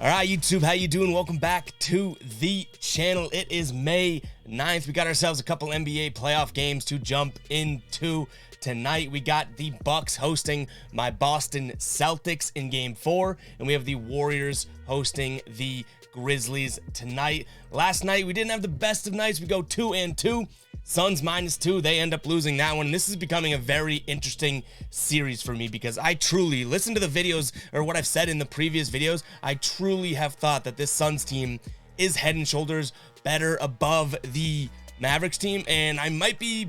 All right, YouTube, how you doing? Welcome back to the channel. It is May 9th. We got ourselves a couple NBA playoff games to jump into tonight. We got the Bucks hosting my Boston Celtics in Game 4, and we have the Warriors hosting the Grizzlies tonight. Last night, we didn't have the best of nights. We go 2-2. Suns -2, they end up losing that one. And this is becoming a very interesting series for me because I truly, listen to the videos or what I've said in the previous videos, I truly have thought that this Suns team is head and shoulders better above the Mavericks team. And I might be,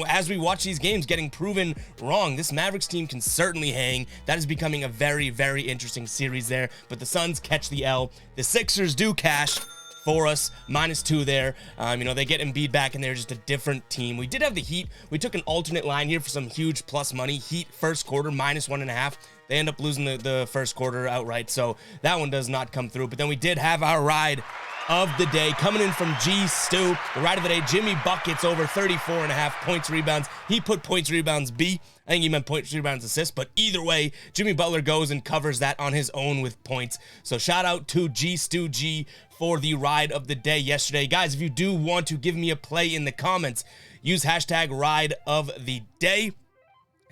as we watch these games, getting proven wrong. This Mavericks team can certainly hang. That is becoming a very, very interesting series there. But the Suns catch the L. The Sixers do cash for us, -2 there. They get Embiid back, and they're just a different team. We did have the Heat. We took an alternate line here for some huge plus money. Heat first quarter, -1.5. They end up losing the first quarter outright, so that one does not come through. But then we did have our ride of the day coming in from G Stu. The ride of the day, Jimmy Buckets over 34.5 points, rebounds. He put points, rebounds B. I think he meant points, rebounds, assists, but either way, Jimmy Butler goes and covers that on his own with points. So shout out to G Stu G for the ride of the day yesterday. Guys, if you do want to give me a play in the comments, use hashtag ride of the day.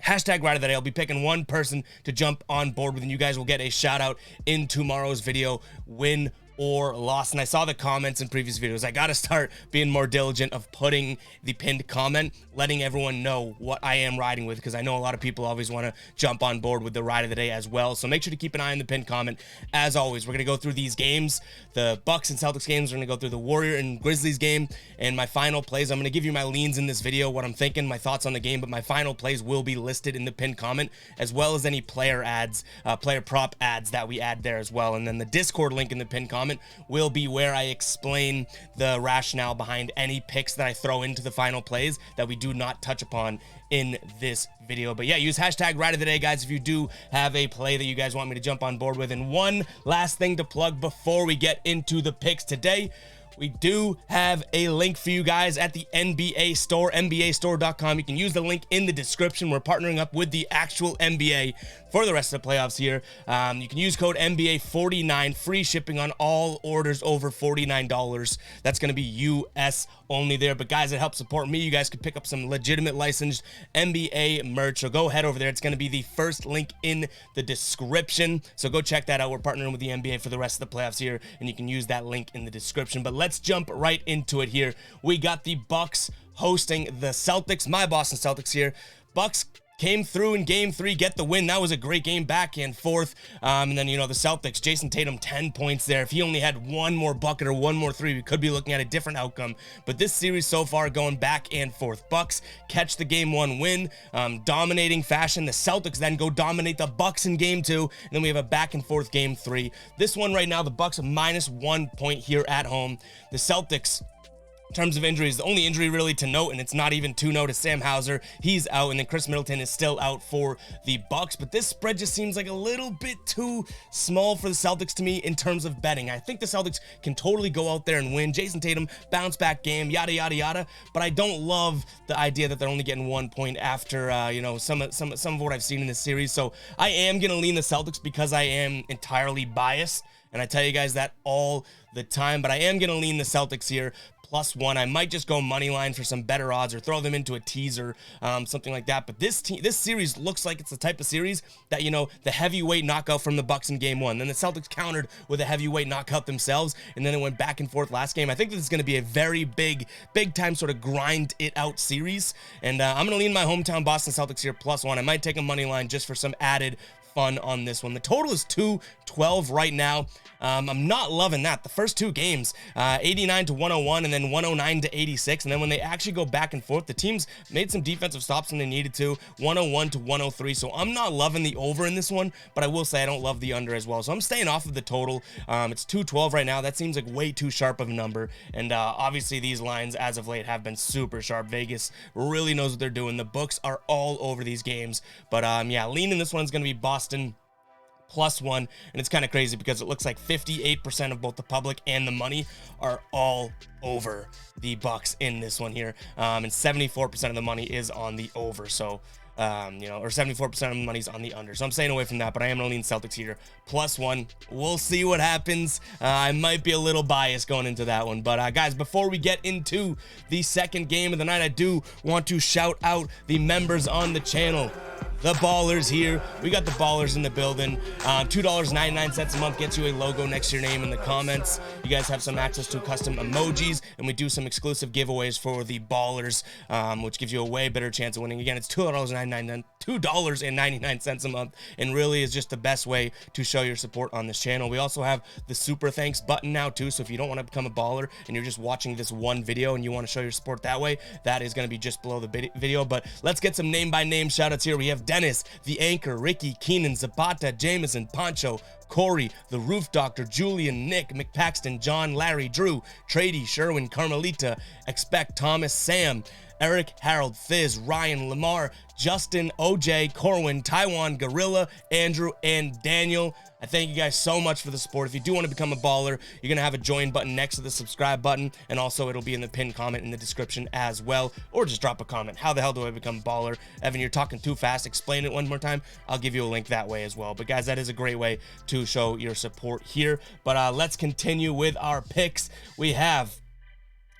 Hashtag ride of the day. I'll be picking one person to jump on board with, and you guys will get a shout out in tomorrow's video, win or loss. And I saw the comments in previous videos. I got to start being more diligent of putting the pinned comment, letting everyone know what I am riding with, because I know a lot of people always want to jump on board with the ride of the day as well. So make sure to keep an eye on the pinned comment. As always, we're going to go through these games, the Bucks and Celtics games. We're going to go through the Warrior and Grizzlies game, and my final plays. I'm going to give you my leans in this video, what I'm thinking, my thoughts on the game, but my final plays will be listed in the pinned comment, as well as any player ads, player prop ads that we add there as well. And then the Discord link in the pinned comment will be where I explain the rationale behind any picks that I throw into the final plays that we do not touch upon in this video. But yeah, use hashtag ride of the day, guys, if you do have a play that you guys want me to jump on board with. And one last thing to plug before we get into the picks today. We do have a link for you guys at the NBA store, NBAstore.com. You can use the link in the description. We're partnering up with the actual NBA for the rest of the playoffs here. You can use code NBA49, free shipping on all orders over $49. That's going to be US only there. But guys, it helps support me. You guys can pick up some legitimate licensed NBA merch. So go head over there. It's going to be the first link in the description. So go check that out. We're partnering with the NBA for the rest of the playoffs here, and you can use that link in the description. But let's jump right into it here. We got the Bucks hosting the Celtics, my Boston Celtics here. Bucks came through in Game 3, get the win. That was a great game, back and forth. And then, the Celtics, Jason Tatum, 10 points there. If he only had one more bucket or one more three, we could be looking at a different outcome. But this series so far going back and forth. Bucks catch the Game 1 win, dominating fashion. The Celtics then go dominate the Bucks in Game 2. And then we have a back and forth Game 3. This one right now, the Bucks are -1 point here at home. The Celtics, in terms of injuries, the only injury really to note, and it's not even to note, is Sam Hauser. He's out, and then Chris Middleton is still out for the Bucks. But this spread just seems like a little bit too small for the Celtics to me in terms of betting. I think the Celtics can totally go out there and win. Jason Tatum, bounce back game, yada, yada, yada. But I don't love the idea that they're only getting 1 point after, some of what I've seen in this series. So I am going to lean the Celtics because I am entirely biased. And I tell you guys that all the time. But I am going to lean the Celtics here. +1. I might just go money line for some better odds or throw them into a teaser, something like that. But this series looks like it's the type of series that, the heavyweight knockout from the Bucks in Game 1. Then the Celtics countered with a heavyweight knockout themselves, and then it went back and forth last game. I think this is going to be a very big time sort of grind it out series. And I'm going to lean my hometown Boston Celtics here +1. I might take a money line just for some added fun on this one. The total is 212 right now. I'm not loving that. The first two games, 89-101 and then 109-86. And then when they actually go back and forth, the teams made some defensive stops when they needed to, 101-103. So I'm not loving the over in this one, but I will say I don't love the under as well. So I'm staying off of the total. It's 212 right now. That seems like way too sharp of a number. And obviously these lines as of late have been super sharp. Vegas really knows what they're doing. The books are all over these games. But yeah, leaning this one's going to be Boston +1, and it's kind of crazy because it looks like 58% of both the public and the money are all over the Bucks in this one here, and 74% of the money is on the over. So or 74% of the money's on the under. So I'm staying away from that, but I am going to lean Celtics here. +1. We'll see what happens. I might be a little biased going into that one. But guys, before we get into the second game of the night, I do want to shout out the members on the channel. The ballers here. We got the ballers in the building. $2.99 a month gets you a logo next to your name in the comments. You guys have some access to custom emojis, and we do some exclusive giveaways for the ballers, which gives you a way better chance of winning. Again, it's $2.99 a month, and really is just the best way to show your support on this channel. We also have the super thanks button now too, so if you don't want to become a baller and you're just watching this one video and you want to show your support that way, that is going to be just below the video. But let's get some name by name shout outs here. We have Dennis, the Anchor, Ricky, Keenan, Zapata, Jameson, Poncho, Corey, the Roof Doctor, Julian, Nick, McPaxton, John, Larry, Drew, Trady, Sherwin, Carmelita, Expect, Thomas, Sam, Eric, Harold, Fizz, Ryan, Lamar, Justin, OJ, Corwin, Taiwan, Gorilla, Andrew, and Daniel. I thank you guys so much for the support. If you do want to become a baller, you're going to have a join button next to the subscribe button, and also it'll be in the pinned comment in the description as well, or just drop a comment. How the hell do I become a baller? Evan, you're talking too fast. Explain it one more time. I'll give you a link that way as well. But guys, that is a great way to show your support here. But let's continue with our picks. We have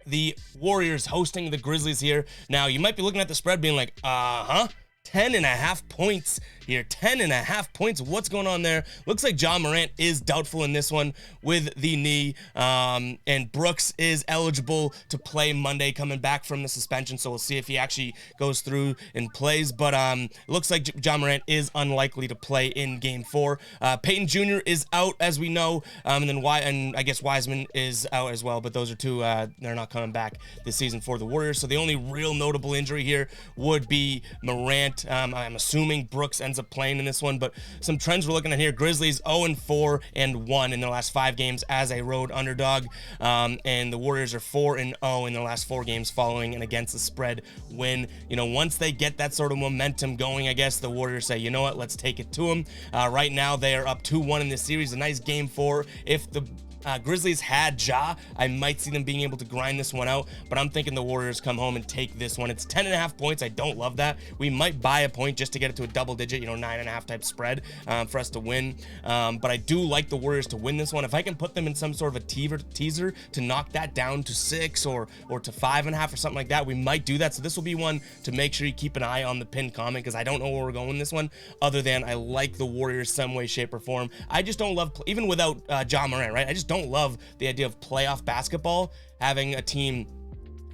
the Warriors hosting the Grizzlies here. Now, you might be looking at the spread being like, 10.5 points here. 10.5 points. What's going on there? Looks like Ja Morant is doubtful in this one with the knee. And Brooks is eligible to play Monday, coming back from the suspension. So we'll see if he actually goes through and plays. But it looks like Ja Morant is unlikely to play in Game 4. Peyton Jr. is out, as we know. And I guess Wiseman is out as well. But those are two. They're not coming back this season for the Warriors. So the only real notable injury here would be Morant. I'm assuming Brooks ends up playing in this one, but some trends we're looking at here: Grizzlies 0-4 and 1 in their last 5 games as a road underdog, and the Warriors are 4-0 in their last 4 games following and against the spread win. Once they get that sort of momentum going, I guess the Warriors say, you know what, let's take it to them. Right now they are up 2-1 in this series. A nice Game 4. If the Grizzlies had Ja, I might see them being able to grind this one out, but I'm thinking the Warriors come home and take this one. It's 10.5 points. I don't love that. We might buy a point just to get it to a double digit, 9.5 type spread for us to win. But I do like the Warriors to win this one. If I can put them in some sort of a teaser to knock that down to 6 or to 5.5 or something like that, we might do that. So this will be one to make sure you keep an eye on the pinned comment, because I don't know where we're going in this one, other than I like the Warriors some way, shape, or form. I just don't love, even without Ja Morant, right? I just don't love the idea of playoff basketball, having a team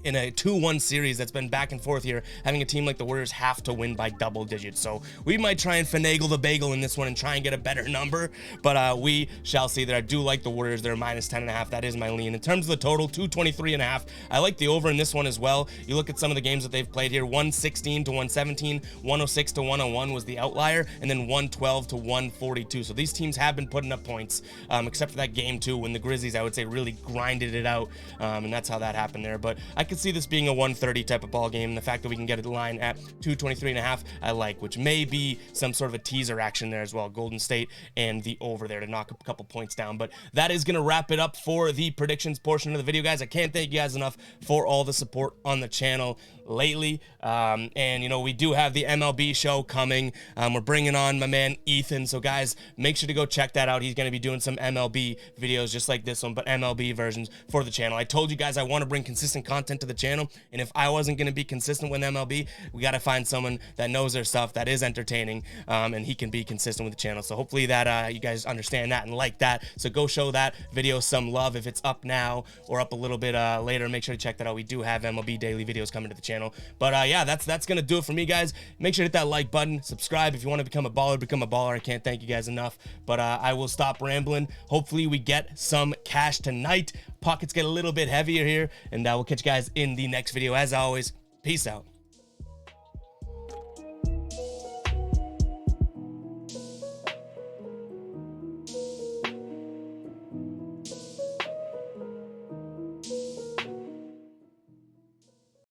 in a 2-1 series that's been back and forth here, having a team like the Warriors have to win by double digits. So we might try and finagle the bagel in this one and try and get a better number, but we shall see. That I do like the Warriors. They're -10.5. That is my lean. In terms of the total, 223.5. I like the over in this one as well. You look at some of the games that they've played here: 116 to 117, 106 to 101 was the outlier, and then 112 to 142. So these teams have been putting up points, except for that Game 2 when the Grizzlies, I would say, really grinded it out, and that's how that happened there. But I could see this being a 130 type of ball game. The fact that we can get a line at 223.5, I like, which may be some sort of a teaser action there as well. Golden State and the over there to knock a couple points down. But that is going to wrap it up for the predictions portion of the video, guys. I can't thank you guys enough for all the support on the channel lately. And we do have the MLB show coming. We're bringing on my man Ethan, so guys, make sure to go check that out. He's going to be doing some MLB videos just like this one, but MLB versions for the channel. I told you guys I want to bring consistent content to the channel, and if I wasn't going to be consistent with MLB, we got to find someone that knows their stuff, that is entertaining, and he can be consistent with the channel. So hopefully that you guys understand that and like that. So go show that video some love. If it's up now or up a little bit later, make sure to check that out. We do have MLB daily videos coming to the channel. But yeah, that's gonna do it for me, guys. Make sure to hit that like button, subscribe if you want to become a baller. Become a baller. I can't thank you guys enough. But I will stop rambling. Hopefully we get some cash tonight. Pockets get a little bit heavier here, and we'll catch you guys in the next video. As always, peace out.